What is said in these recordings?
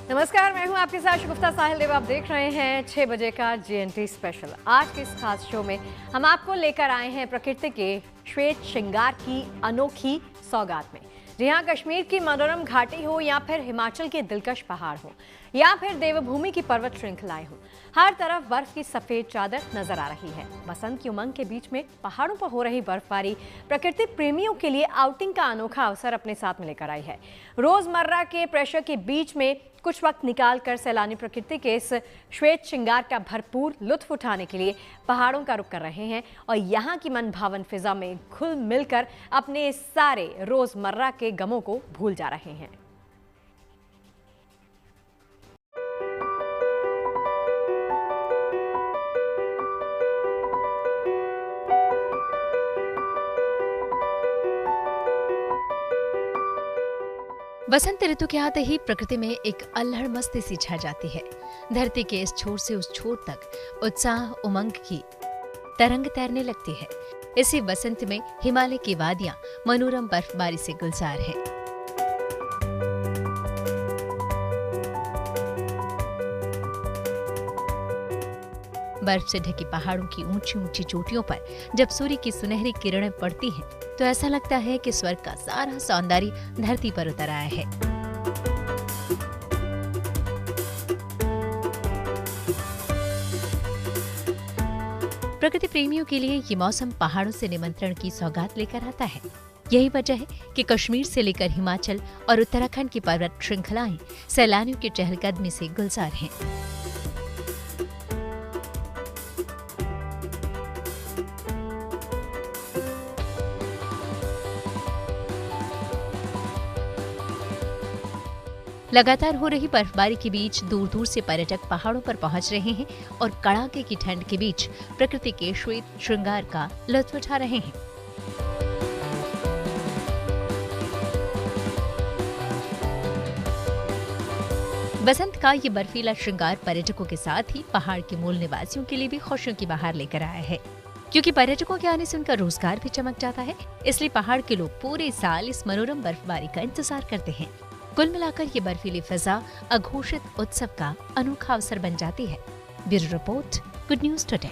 नमस्कार, मैं हूं आपके साथ शगुफ्ता साहिल देव। आप देख रहे हैं 6 बजे का GNT स्पेशल। आज के इस खास शो में हम आपको लेकर आए हैं प्रकृति के श्वेत श्रृंगार की अनोखी सौगात में। जी हाँ, कश्मीर की मनोरम घाटी हो या फिर हिमाचल के दिलकश पहाड़ हो या फिर देवभूमि की पर्वत श्रृंखलाएं हो, हर तरफ बर्फ की सफेद चादर नजर आ रही है। बसंत की उमंग के बीच में पहाड़ों पर हो रही बर्फबारी प्रकृति प्रेमियों के लिए आउटिंग का अनोखा अवसर अपने साथ में लेकर आई है। रोजमर्रा के प्रेशर के बीच में कुछ वक्त निकाल कर सैलानी प्रकृति के इस श्वेत श्रृंगार का भरपूर लुत्फ उठाने के लिए पहाड़ों का रुख कर रहे हैं और यहाँ की मन भावन फिजा में घुल मिलकर अपने सारे रोजमर्रा के गमों को भूल जा रहे हैं। बसंत ऋतु के आते ही प्रकृति में एक अल्हड़ मस्ती सी छा जाती है। धरती के इस छोर से उस छोर तक उत्साह उमंग की तरंग तैरने लगती है। इसी बसंत में हिमालय की वादियां मनोरम बर्फबारी से गुलजार हैं। बर्फ से ढकी पहाड़ों की ऊंची ऊंची चोटियों पर जब सूर्य की सुनहरी किरणें पड़ती हैं, तो ऐसा लगता है कि स्वर्ग का सारा सौंदर्य धरती पर उतर आया है। प्रकृति प्रेमियों के लिए ये मौसम पहाड़ों से निमंत्रण की सौगात लेकर आता है। यही वजह है कि कश्मीर से लेकर हिमाचल और उत्तराखंड की पर्वत श्रृंखलाएं सैलानियों के चहलकदमी से गुलजार हैं। लगातार हो रही बर्फबारी के बीच दूर दूर से पर्यटक पहाड़ों पर पहुंच रहे हैं और कड़ाके की ठंड के बीच प्रकृति के श्वेत श्रृंगार का लुत्फ उठा रहे हैं। बसंत का ये बर्फीला श्रृंगार पर्यटकों के साथ ही पहाड़ के मूल निवासियों के लिए भी खुशियों की बहार लेकर आया है, क्योंकि पर्यटकों के आने से उनका रोजगार भी चमक जाता है। इसलिए पहाड़ के लोग पूरे साल इस मनोरम बर्फबारी का इंतजार करते हैं। कुल मिलाकर ये बर्फीली फिजा अघोषित उत्सव का अनोखा अवसर बन जाती है। Bureau report, good news today.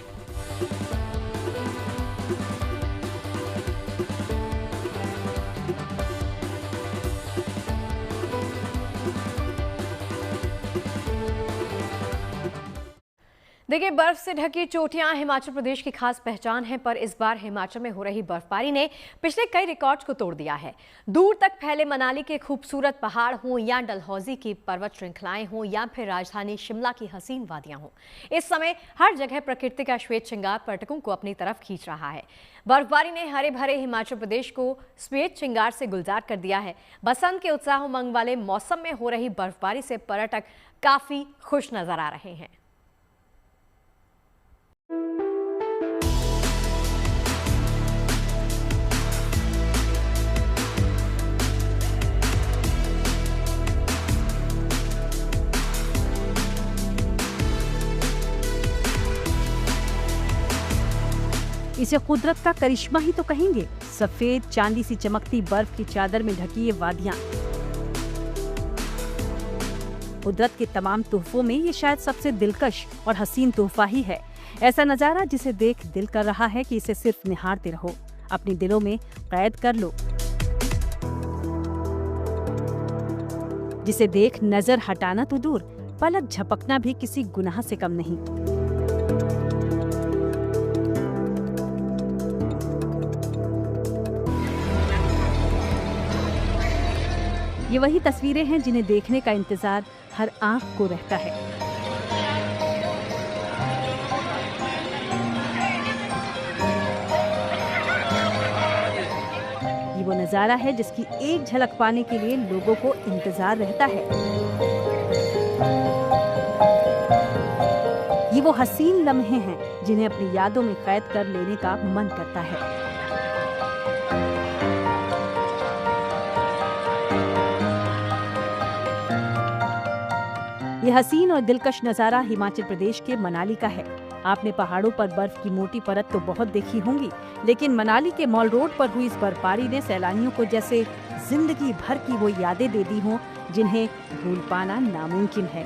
देखिए, बर्फ से ढकी चोटियां हिमाचल प्रदेश की खास पहचान है, पर इस बार हिमाचल में हो रही बर्फबारी ने पिछले कई रिकॉर्ड्स को तोड़ दिया है। दूर तक फैले मनाली के खूबसूरत पहाड़ हों या डलहौजी की पर्वत श्रृंखलाएं हों या फिर राजधानी शिमला की हसीन वादियां हों, इस समय हर जगह प्रकृति का श्वेत श्रृंगार पर्यटकों को अपनी तरफ खींच रहा है। बर्फबारी ने हरे भरे हिमाचल प्रदेश को श्वेत श्रृंगार से गुलजार कर दिया है। बसंत के उत्साह उमंग वाले मौसम में हो रही बर्फबारी से पर्यटक काफी खुश नजर आ रहे हैं। इसे कुदरत का करिश्मा ही तो कहेंगे। सफेद चांदी सी चमकती बर्फ की चादर में ढकी ये वादियां, कुदरत के तमाम तोहफों में ये शायद सबसे दिलकश और हसीन तोहफा ही है। ऐसा नजारा जिसे देख दिल कर रहा है कि इसे सिर्फ निहारते रहो, अपने दिलों में कैद कर लो, जिसे देख नजर हटाना तो दूर, पलक झपकना भी किसी गुनाह से कम नहीं। ये वही तस्वीरें हैं जिन्हें देखने का इंतजार हर आंख को रहता है। ये वो नजारा है जिसकी एक झलक पाने के लिए लोगों को इंतजार रहता है। ये वो हसीन लम्हे हैं जिन्हें अपनी यादों में कैद कर लेने का मन करता है। ये हसीन और दिलकश नजारा हिमाचल प्रदेश के मनाली का है। आपने पहाड़ों पर बर्फ की मोटी परत तो बहुत देखी होंगी, लेकिन मनाली के मॉल रोड पर हुई इस बर्फबारी ने सैलानियों को जैसे जिंदगी भर की वो यादें दे दी हों जिन्हें भूल पाना नामुमकिन है।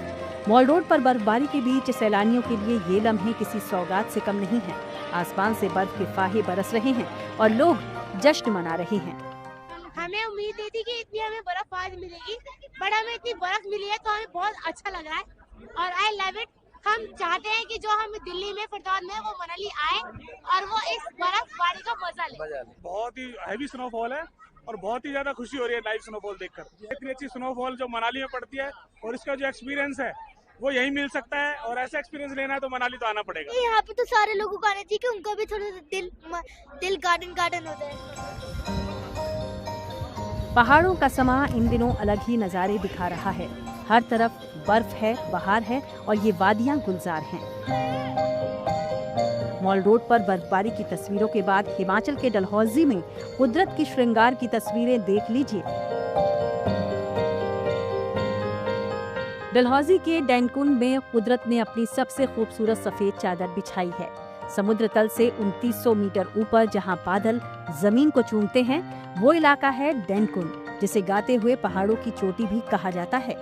मॉल रोड पर बर्फबारी के बीच सैलानियों के लिए ये लम्हे किसी सौगात से कम नहीं है। आसमान से बर्फ के फाहे बरस रहे हैं और लोग जश्न मना रहे हैं। हमें उम्मीद नहीं थी कि इतनी हमें बर्फ आज मिलेगी, बट हमें इतनी बर्फ मिली है तो हमें बहुत अच्छा लग रहा है और आई लव इट। हम चाहते हैं कि जो हम दिल्ली में फरीदाबाद में वो मनाली आए और वो इस बर्फबारी का मजा ले। बहुत ही हैवी स्नोफॉल है और बहुत ही ज्यादा खुशी हो रही है लाइव स्नोफॉल देखकर। इतनी अच्छी स्नोफॉल जो मनाली में पड़ती है और इसका जो एक्सपीरियंस है वो यहीं मिल सकता है और ऐसा एक्सपीरियंस लेना है तो मनाली तो आना पड़ेगा। यहाँ पे तो सारे लोगों को आना चाहिए कि उनका भी थोड़ा दिल गार्डन होता है। पहाड़ों का समा इन दिनों अलग ही नज़ारे दिखा रहा है। हर तरफ बर्फ है, बहार है और ये वादियां गुलजार हैं। मॉल रोड पर बर्फबारी की तस्वीरों के बाद हिमाचल के डलहौजी में कुदरत की श्रृंगार की तस्वीरें देख लीजिए। डलहौजी के डैनकुन में कुदरत ने अपनी सबसे खूबसूरत सफेद चादर बिछाई है। समुद्र तल से 2900 मीटर ऊपर जहां बादल जमीन को चूमते हैं, वो इलाका है डैनकुन, जिसे गाते हुए पहाड़ों की चोटी भी कहा जाता है।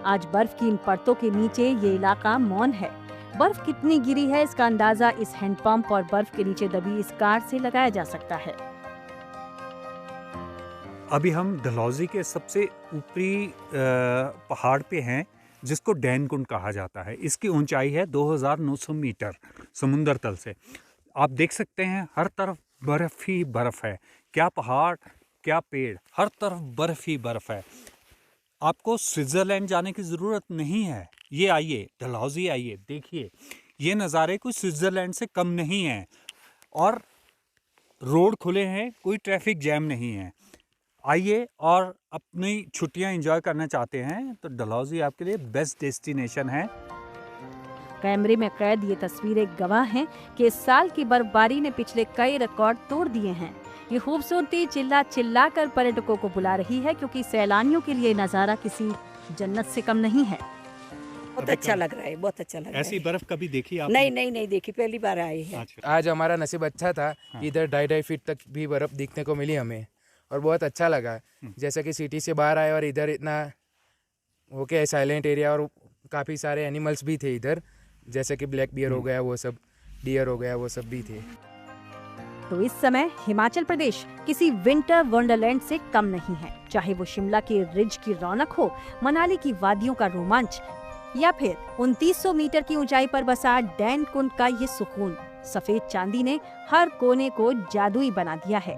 आज बर्फ की इन परतों के नीचे ये इलाका मौन है। बर्फ कितनी गिरी है इसका अंदाजा इस हैंडपंप और बर्फ के नीचे दबी इस कार से लगाया जा सकता है। अभी हम डलहौजी के सबसे ऊपरी पहाड़ पे हैं जिसको डैनकुन कहा जाता है। इसकी ऊंचाई है 2900 मीटर समुद्र तल से। आप देख सकते हैं हर तरफ बर्फ ही बर्फ है। क्या पहाड़, क्या पेड़, हर तरफ बर्फ ही बर्फ है। आपको स्विट्जरलैंड जाने की ज़रूरत नहीं है। ये आइए, डलहौजी आइए, देखिए ये नज़ारे कोई स्विट्जरलैंड से कम नहीं हैं और रोड खुले हैं, कोई ट्रैफिक जैम नहीं है। आइए और अपनी छुट्टियां एंजॉय करना चाहते हैं तो डलहौजी आपके लिए बेस्ट डेस्टिनेशन है। कैमरे में कैद ये तस्वीरें गवाह हैं कि इस साल की बर्फबारी ने पिछले कई रिकॉर्ड तोड़ दिए हैं। ये खूबसूरती चिल्ला चिल्ला कर पर्यटकों को बुला रही है, क्योंकि सैलानियों के लिए नज़ारा किसी जन्नत से कम नहीं है। बहुत अच्छा लग रहा है, बहुत अच्छा लग रहा है। ऐसी बर्फ कभी देखी आपने? नहीं देखी, पहली बार आए हैं। आज हमारा नसीब अच्छा था कि इधर 2.5 फीट तक भी बर्फ दिखने को मिली हमें और बहुत अच्छा लगा। जैसा कि सिटी से बाहर आए और इधर इतना ओके साइलेंट एरिया और काफ़ी सारे एनिमल्स भी थे इधर, जैसे कि ब्लैक बियर हो गया, वो सब डियर हो गया, वो सब भी थे। तो इस समय हिमाचल प्रदेश किसी विंटर वंडरलैंड से कम नहीं है। चाहे वो शिमला के रिज की रौनक हो, मनाली की वादियों का रोमांच या फिर 2900 मीटर की ऊंचाई पर बसा डैनकुन का ये सुकून। सफेद चांदी ने हर कोने को जादुई बना दिया है।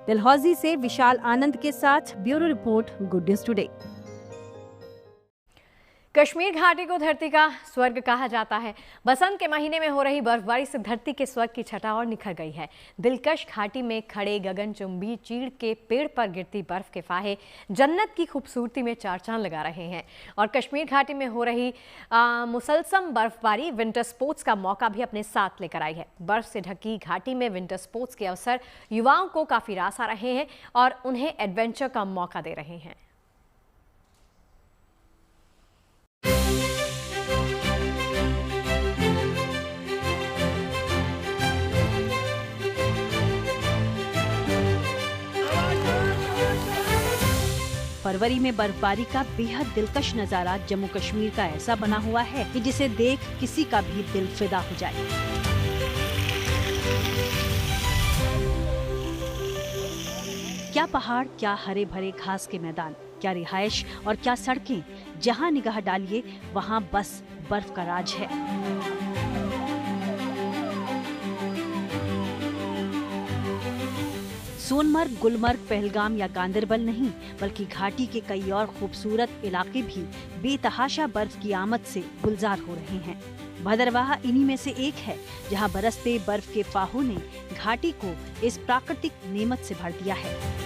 डलहौजी से विशाल आनंद के साथ bureau report, good news today. Kashmir घाटी को धरती का स्वर्ग कहा जाता है। बसंत के महीने में हो रही बर्फबारी से धरती के स्वर्ग की छटा और निखर गई है। दिलकश घाटी में खड़े गगनचुंबी चीड़ के पेड़ पर गिरती बर्फ के फाहे जन्नत की खूबसूरती में चार चांद लगा रहे हैं। और कश्मीर घाटी में हो रही मुसलसल बर्फबारी विंटर स्पोर्ट्स का मौका भी अपने साथ लेकर आई है। बर्फ से ढकी घाटी में विंटर स्पोर्ट्स के अवसर युवाओं को काफी रास आ रहे हैं और उन्हें एडवेंचर का मौका दे रहे हैं। फरवरी में बर्फबारी का बेहद दिलकश नजारा जम्मू कश्मीर का ऐसा बना हुआ है कि जिसे देख किसी का भी दिल फिदा हो जाए। क्या पहाड़, क्या हरे भरे घास के मैदान, क्या रिहायश और क्या सड़कें। जहां निगाह डालिए वहां बस बर्फ का राज है। सोनमर्ग, गुलमर्ग, पहलगाम या गांदरबल नहीं, बल्कि घाटी के कई और खूबसूरत इलाके भी बेतहाशा बर्फ की आमद से गुलजार हो रहे हैं। भदरवाह इन्हीं में से एक है, जहां बरसते बर्फ के फाहों ने घाटी को इस प्राकृतिक नेमत से भर दिया है।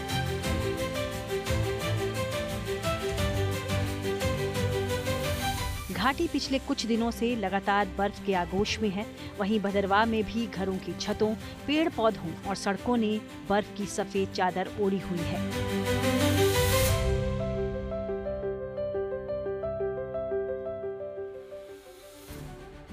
घाटी पिछले कुछ दिनों से लगातार बर्फ के आगोश में है। वहीं भदरवाह में भी घरों की छतों, पेड़ पौधों और सड़कों ने बर्फ की सफेद चादर ओढ़ी हुई है।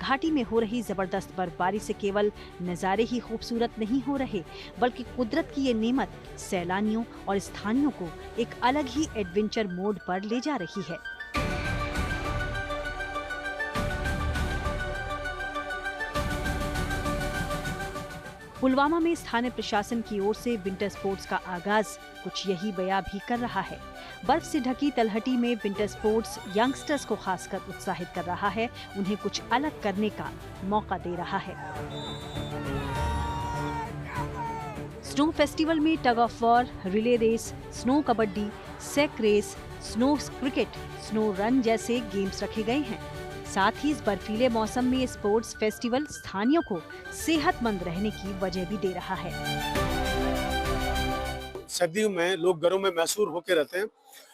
घाटी में हो रही जबरदस्त बर्फबारी से केवल नज़ारे ही खूबसूरत नहीं हो रहे, बल्कि कुदरत की ये नेमत सैलानियों और स्थानीयों को एक अलग ही एडवेंचर मोड पर ले जा रही है। पुलवामा में स्थानीय प्रशासन की ओर से विंटर स्पोर्ट्स का आगाज कुछ यही बयां भी कर रहा है। बर्फ से ढकी तलहटी में विंटर स्पोर्ट्स यंगस्टर्स को खासकर उत्साहित कर रहा है, उन्हें कुछ अलग करने का मौका दे रहा है। स्नो फेस्टिवल में tug of war, relay race, snow kabaddi, sack race, snow cricket, snow run जैसे गेम्स रखे गए हैं। साथ ही इस बर्फीले मौसम में स्पोर्ट्स फेस्टिवल स्थानीयों को सेहतमंद रहने की वजह भी दे रहा है। सर्दियों में लोग घरों में महसूर होकर रहते हैं,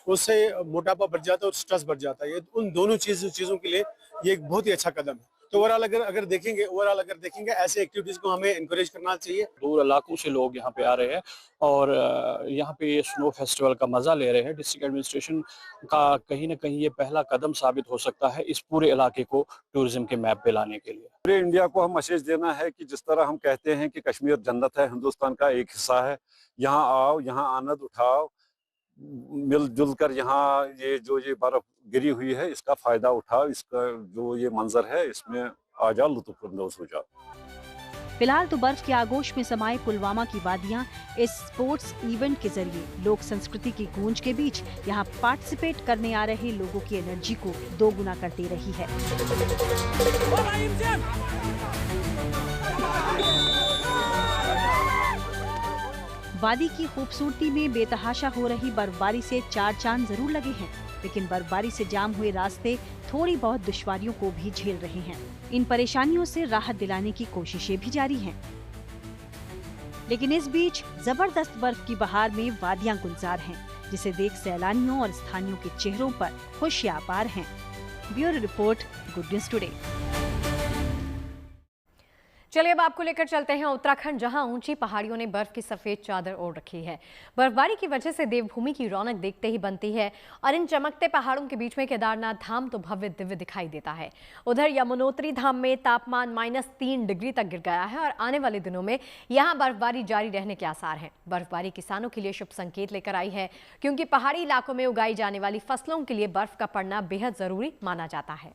उससे मोटापा बढ़ जाता है और स्ट्रेस बढ़ जाता है। ये उन दोनों चीजों के लिए ये एक बहुत ही अच्छा कदम है। तो ओवरऑल अगर देखेंगे ऐसे एक्टिविटीज को हमें एनकरेज करना चाहिए। दूर इलाकों से लोग यहाँ पे आ रहे हैं और यहाँ पे ये स्नो फेस्टिवल का मजा ले रहे हैं। डिस्ट्रिक्ट एडमिनिस्ट्रेशन का कहीं ना कहीं ये पहला कदम साबित हो सकता है इस पूरे इलाके को टूरिज्म के मैप पे लाने के लिए। पूरे इंडिया को हम मैसेज देना है कि जिस तरह हम कहते हैं कि कश्मीर जन्नत है, हिंदुस्तान का एक हिस्सा है, यहाँ आओ, यहाँ आनंद उठाओ, मिलजुल कर यहाँ ये बर्फ गिरी हुई है इसका फायदा उठाओ, इसका जो ये मंजर है इसमें आ जाओ, लुत्फानंदोज हो जाओ। फिलहाल तो बर्फ के आगोश में समाये पुलवामा की वादियां इस स्पोर्ट्स इवेंट के जरिए लोक संस्कृति की गूंज के बीच यहाँ पार्टिसिपेट करने आ रहे लोगों की एनर्जी को दोगुना कर दे रही है। वादी की खूबसूरती में बेतहाशा हो रही बर्फबारी से चार चांद जरूर लगे हैं, लेकिन बर्फबारी से जाम हुए रास्ते थोड़ी बहुत दुश्वारियों को भी झेल रहे हैं। इन परेशानियों से राहत दिलाने की कोशिशें भी जारी हैं। लेकिन इस बीच जबरदस्त बर्फ की बहार में वादियां गुलजार हैं, जिसे देख सैलानियों और स्थानीयों के चेहरों पर खुशियां अपार हैं। Bureau report, good news today. चलिए अब आपको लेकर चलते हैं उत्तराखंड, जहां ऊंची पहाड़ियों ने बर्फ की सफेद चादर ओढ़ रखी है। बर्फबारी की वजह से देवभूमि की रौनक देखते ही बनती है और इन चमकते पहाड़ों के बीच में केदारनाथ धाम तो भव्य दिव्य दिखाई देता है। उधर यमुनोत्री धाम में तापमान -3 डिग्री तक गिर गया है और आने वाले दिनों में यहां बर्फबारी जारी रहने के आसार हैं। बर्फबारी किसानों के लिए शुभ संकेत लेकर आई है, क्योंकि पहाड़ी इलाकों में उगाई जाने वाली फसलों के लिए बर्फ का पड़ना बेहद जरूरी माना जाता है।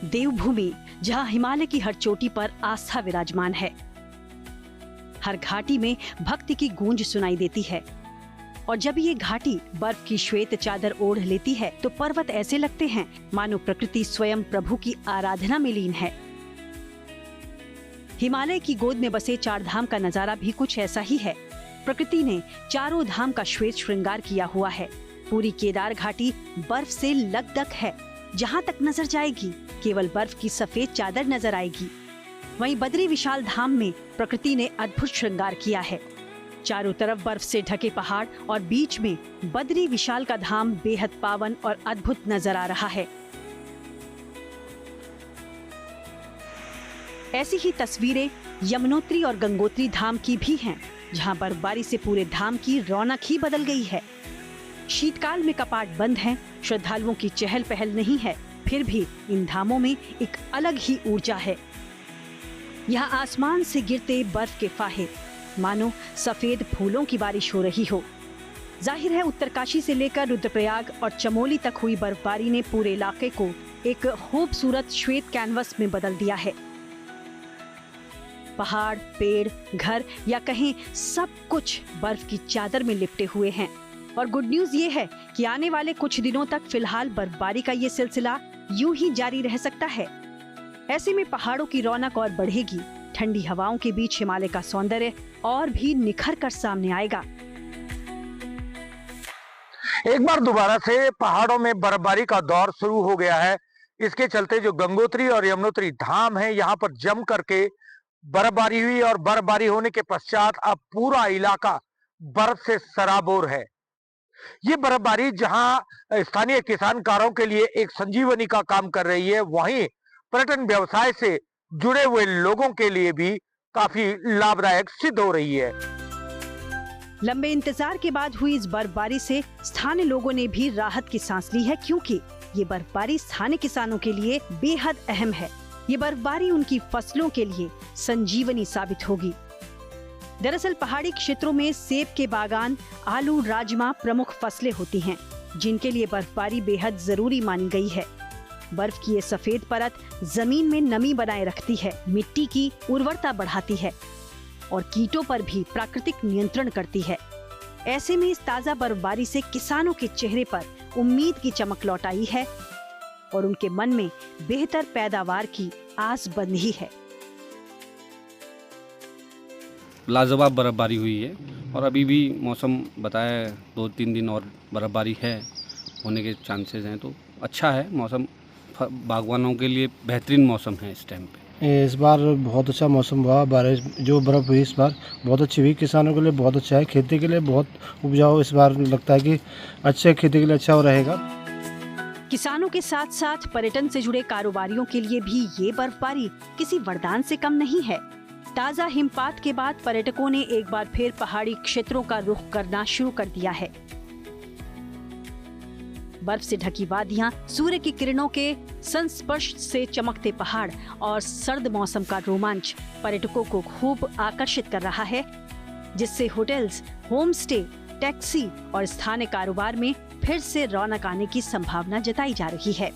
देवभूमि, जहां हिमालय की हर चोटी पर आस्था विराजमान है। हर घाटी में भक्ति की गूंज सुनाई देती है और जब ये घाटी बर्फ की श्वेत चादर ओढ़ लेती है तो पर्वत ऐसे लगते हैं मानो प्रकृति स्वयं प्रभु की आराधना में लीन है। हिमालय की गोद में बसे चार धाम का नजारा भी कुछ ऐसा ही है। प्रकृति ने चारों धाम का श्वेत श्रृंगार किया हुआ है। पूरी केदार घाटी बर्फ से लकदक है। जहाँ तक नजर जाएगी केवल बर्फ की सफेद चादर नजर आएगी। वहीं बद्री विशाल धाम में प्रकृति ने अद्भुत श्रृंगार किया है। चारों तरफ बर्फ से ढके पहाड़ और बीच में बद्री विशाल का धाम बेहद पावन और अद्भुत नजर आ रहा है। ऐसी ही तस्वीरें यमुनोत्री और गंगोत्री धाम की भी हैं, जहां बर्फबारी से पूरे धाम की रौनक ही बदल गई है। शीतकाल में कपाट बंद हैं, श्रद्धालुओं की चहल पहल नहीं है, फिर भी इन धामों में एक अलग ही ऊर्जा है। यहाँ आसमान से गिरते बर्फ के फाहे मानो सफेद फूलों की बारिश हो रही हो। जाहिर है उत्तरकाशी से लेकर रुद्रप्रयाग और चमोली तक हुई बर्फबारी ने पूरे इलाके को एक खूबसूरत श्वेत कैनवस में बदल दिया है। पहाड़, पेड़, घर या कहें सब कुछ बर्फ की चादर में लिपटे हुए हैं। और गुड न्यूज ये है कि आने वाले कुछ दिनों तक फिलहाल बर्फबारी का ये सिलसिला यूं ही जारी रह सकता है। ऐसे में पहाड़ों की रौनक और बढ़ेगी। ठंडी हवाओं के बीच हिमालय का सौंदर्य और भी निखर कर सामने आएगा। एक बार दोबारा से पहाड़ों में बर्फबारी का दौर शुरू हो गया है। इसके चलते जो गंगोत्री और यमुनोत्री धाम है, यहाँ पर जम करके बर्फबारी हुई और बर्फबारी होने के पश्चात अब पूरा इलाका बर्फ से सराबोर है। ये बर्फबारी जहां स्थानीय किसानकारों के लिए एक संजीवनी का काम कर रही है, वहीं पर्यटन व्यवसाय से जुड़े हुए लोगों के लिए भी काफी लाभदायक सिद्ध हो रही है। लंबे इंतजार के बाद हुई इस बर्फबारी से स्थानीय लोगों ने भी राहत की सांस ली है, क्योंकि ये बर्फबारी स्थानीय किसानों के लिए बेहद अहम है। ये बर्फबारी उनकी फसलों के लिए संजीवनी साबित होगी। दरअसल पहाड़ी क्षेत्रों में सेब के बागान, आलू, राजमा प्रमुख फसलें होती हैं, जिनके लिए बर्फबारी बेहद जरूरी मानी गई है। बर्फ की ये सफेद परत जमीन में नमी बनाए रखती है, मिट्टी की उर्वरता बढ़ाती है और कीटों पर भी प्राकृतिक नियंत्रण करती है। ऐसे में इस ताजा बर्फबारी से किसानों के चेहरे पर उम्मीद की चमक लौट आई है और उनके मन में बेहतर पैदावार की आस बंधी है। लाजवाब बर्फबारी हुई है और अभी भी मौसम बताया 2-3 दिन और बर्फबारी है होने के चांसेस हैं, तो अच्छा है मौसम। बागवानों के लिए बेहतरीन मौसम है इस टाइम पे। इस बार बहुत अच्छा मौसम हुआ, बारिश जो बर्फ हुई इस बार बहुत अच्छी हुई, किसानों के लिए बहुत अच्छा है, खेती के लिए बहुत उपजाऊ इस बार लगता है कि अच्छे खेती के लिए अच्छा हो रहेगा। किसानों के साथ साथ पर्यटन से जुड़े कारोबारियों के लिए भी ये बर्फबारी किसी वरदान से कम नहीं है। ताजा हिमपात के बाद पर्यटकों ने एक बार फिर पहाड़ी क्षेत्रों का रुख करना शुरू कर दिया है। बर्फ से ढकी वादियां, सूर्य की किरणों के संस्पर्श से चमकते पहाड़ और सर्द मौसम का रोमांच पर्यटकों को खूब आकर्षित कर रहा है, जिससे होटल्स, होम स्टे, टैक्सी और स्थानीय कारोबार में फिर से रौनक आने की संभावना जताई जा रही है।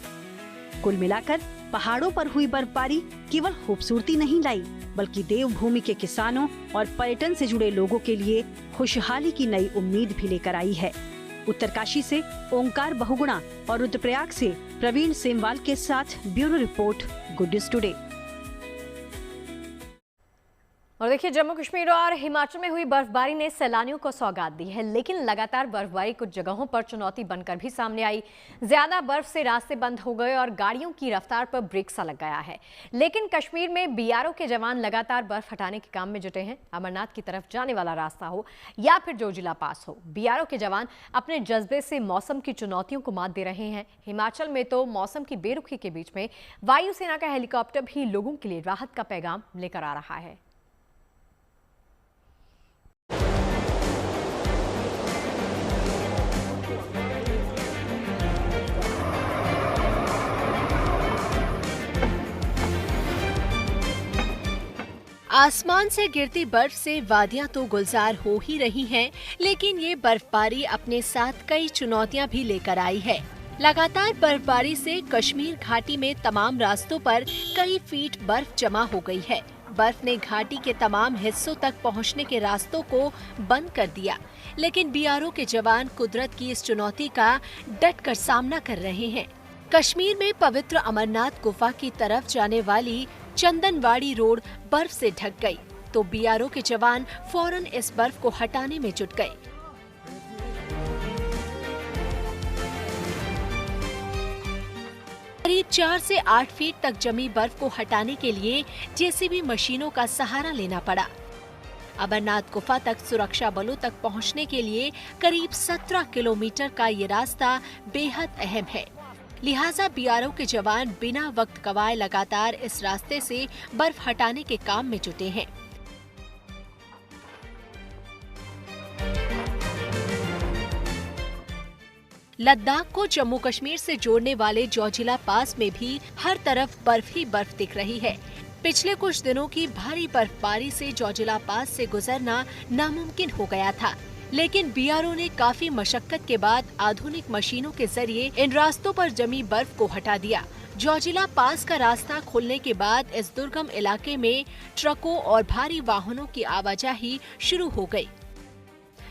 कुल मिलाकर पहाड़ों पर हुई बर्फबारी केवल खूबसूरती नहीं लाई, बल्कि देवभूमि के किसानों और पर्यटन से जुड़े लोगों के लिए खुशहाली की नई उम्मीद भी लेकर आई है। उत्तरकाशी से ओंकार बहुगुणा और रुद्रप्रयाग से प्रवीण सेमवाल के साथ bureau report, good news today. और देखिए, जम्मू कश्मीर और हिमाचल में हुई बर्फबारी ने सैलानियों को सौगात दी है, लेकिन लगातार बर्फबारी कुछ जगहों पर चुनौती बनकर भी सामने आई। ज्यादा बर्फ से रास्ते बंद हो गए और गाड़ियों की रफ्तार पर ब्रेक सा लग गया है। लेकिन कश्मीर में बीआरओ के जवान लगातार बर्फ हटाने के काम में जुटे हैं। अमरनाथ की तरफ जाने वाला रास्ता हो या फिर जोजिला पास हो, बीआरओ के जवान अपने जज्बे से मौसम की चुनौतियों को मात दे रहे हैं। हिमाचल में तो मौसम की बेरुखी के बीच में वायुसेना का हेलीकॉप्टर भी लोगों के लिए राहत का पैगाम लेकर आ रहा है। आसमान से गिरती बर्फ से वादियां तो गुलजार हो ही रही हैं, लेकिन ये बर्फबारी अपने साथ कई चुनौतियां भी लेकर आई है। लगातार बर्फबारी से कश्मीर घाटी में तमाम रास्तों पर कई फीट बर्फ जमा हो गई है। बर्फ ने घाटी के तमाम हिस्सों तक पहुंचने के रास्तों को बंद कर दिया, लेकिन बीआरओ के जवान कुदरत की इस चुनौती का डटकर सामना कर रहे हैं। कश्मीर में पवित्र अमरनाथ गुफा की तरफ जाने वाली चंदनवाड़ी रोड बर्फ से ढक गई, तो बीआरओ के जवान फौरन इस बर्फ को हटाने में जुट गए। करीब 4 से 8 फीट तक जमी बर्फ को हटाने के लिए जेसीबी मशीनों का सहारा लेना पड़ा। अमरनाथ गुफा तक सुरक्षा बलों तक पहुंचने के लिए करीब 17 किलोमीटर का ये रास्ता बेहद अहम है, लिहाजा बीआरओ के जवान बिना वक्त गवाए लगातार इस रास्ते से बर्फ हटाने के काम में जुटे हैं। लद्दाख को जम्मू कश्मीर से जोड़ने वाले जोजिला पास में भी हर तरफ बर्फ ही बर्फ दिख रही है। पिछले कुछ दिनों की भारी बर्फबारी से जोजिला पास से गुजरना नामुमकिन हो गया था, लेकिन बीआरओ ने काफी मशक्कत के बाद आधुनिक मशीनों के जरिए इन रास्तों पर जमी बर्फ को हटा दिया। जोजिला पास का रास्ता खुलने के बाद इस दुर्गम इलाके में ट्रकों और भारी वाहनों की आवाजाही शुरू हो गई।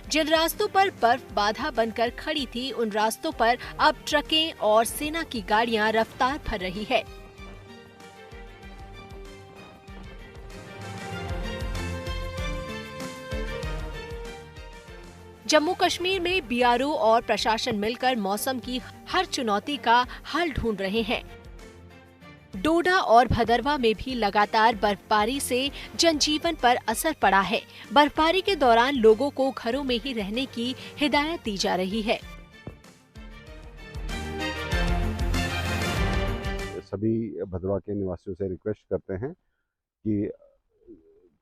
जिन रास्तों पर बर्फ बाधा बनकर खड़ी थी, उन रास्तों पर अब ट्रकें और सेना की गाड़ियां रफ्तार भर रही है। जम्मू कश्मीर में बीआरओ और प्रशासन मिलकर मौसम की हर चुनौती का हल ढूंढ रहे हैं। डोडा और भदरवा में भी लगातार बर्फबारी से जनजीवन पर असर पड़ा है। बर्फबारी के दौरान लोगों को घरों में ही रहने की हिदायत दी जा रही है। सभी भदरवा के निवासियों से रिक्वेस्ट करते हैं कि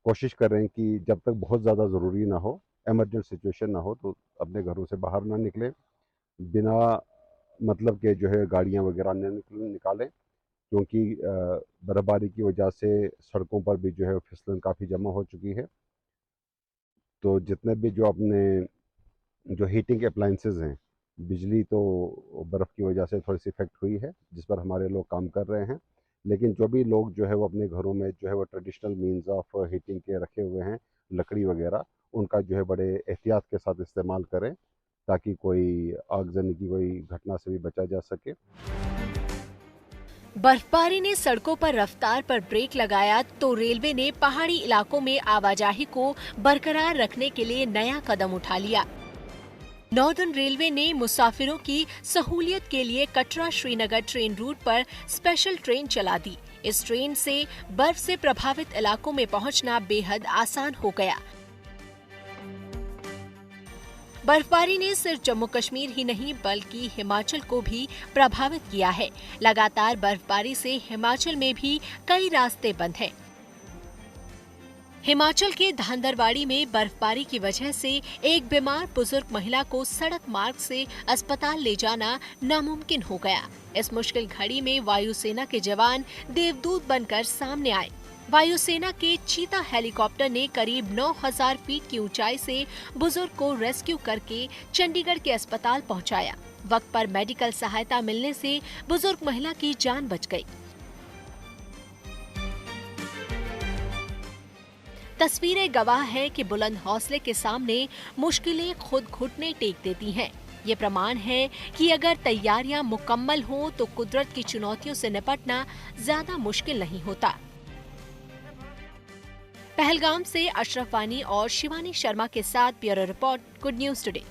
कोशिश करें कि जब तक बहुत ज़्यादा ज़रूरी ना हो, इमरजेंट सिचुएशन ना हो, तो अपने घरों से बाहर ना निकलें। बिना मतलब के जो है गाड़ियां वगैरह न निकालें, क्योंकि बर्फबारी की वजह से सड़कों पर भी जो है फिसलन काफ़ी जमा हो चुकी है। तो जितने भी जो अपने जो हीटिंग अप्लाइंसेस हैं, बिजली तो बर्फ़ की वजह से थोड़ी सी इफेक्ट हुई है, जिस पर हमारे लोग काम कर रहे हैं। लेकिन जो भी लोग जो है वो अपने घरों में जो है वो ट्रेडिशनल मीन्स ऑफ हीटिंग के रखे हुए हैं, लकड़ी वगैरह, उनका जो है बड़े एहतियात के साथ इस्तेमाल करें, ताकि कोई आगजनी की कोई घटना से भी बचा जा सके। बर्फबारी ने सड़कों पर रफ्तार पर ब्रेक लगाया तो रेलवे ने पहाड़ी इलाकों में आवाजाही को बरकरार रखने के लिए नया कदम उठा लिया। नॉर्दर्न रेलवे ने मुसाफिरों की सहूलियत के लिए कटरा श्रीनगर ट्रेन रूट पर स्पेशल ट्रेन चला दी। इस ट्रेन से बर्फ से प्रभावित इलाकों में पहुंचना बेहद आसान हो गया। बर्फबारी ने सिर्फ जम्मू कश्मीर ही नहीं बल्कि हिमाचल को भी प्रभावित किया है। लगातार बर्फबारी से हिमाचल में भी कई रास्ते बंद हैं। हिमाचल के धांधरवाड़ी में बर्फबारी की वजह से एक बीमार बुजुर्ग महिला को सड़क मार्ग से अस्पताल ले जाना नामुमकिन हो गया। इस मुश्किल घड़ी में वायुसेना के जवान देवदूत बनकर सामने आए। वायुसेना के चीता हेलीकॉप्टर ने करीब 9000 फीट की ऊंचाई से बुजुर्ग को रेस्क्यू करके चंडीगढ़ के अस्पताल पहुंचाया। वक्त पर मेडिकल सहायता मिलने से बुजुर्ग महिला की जान बच गई। तस्वीरें गवाह है कि बुलंद हौसले के सामने मुश्किलें खुद घुटने टेक देती हैं। ये प्रमाण है कि अगर तैयारियां मुकम्मल हों तो कुदरत की चुनौतियों से निपटना ज्यादा मुश्किल नहीं होता। पहलगाम से अशरफ वानी और शिवानी शर्मा के साथ bureau report, good news today.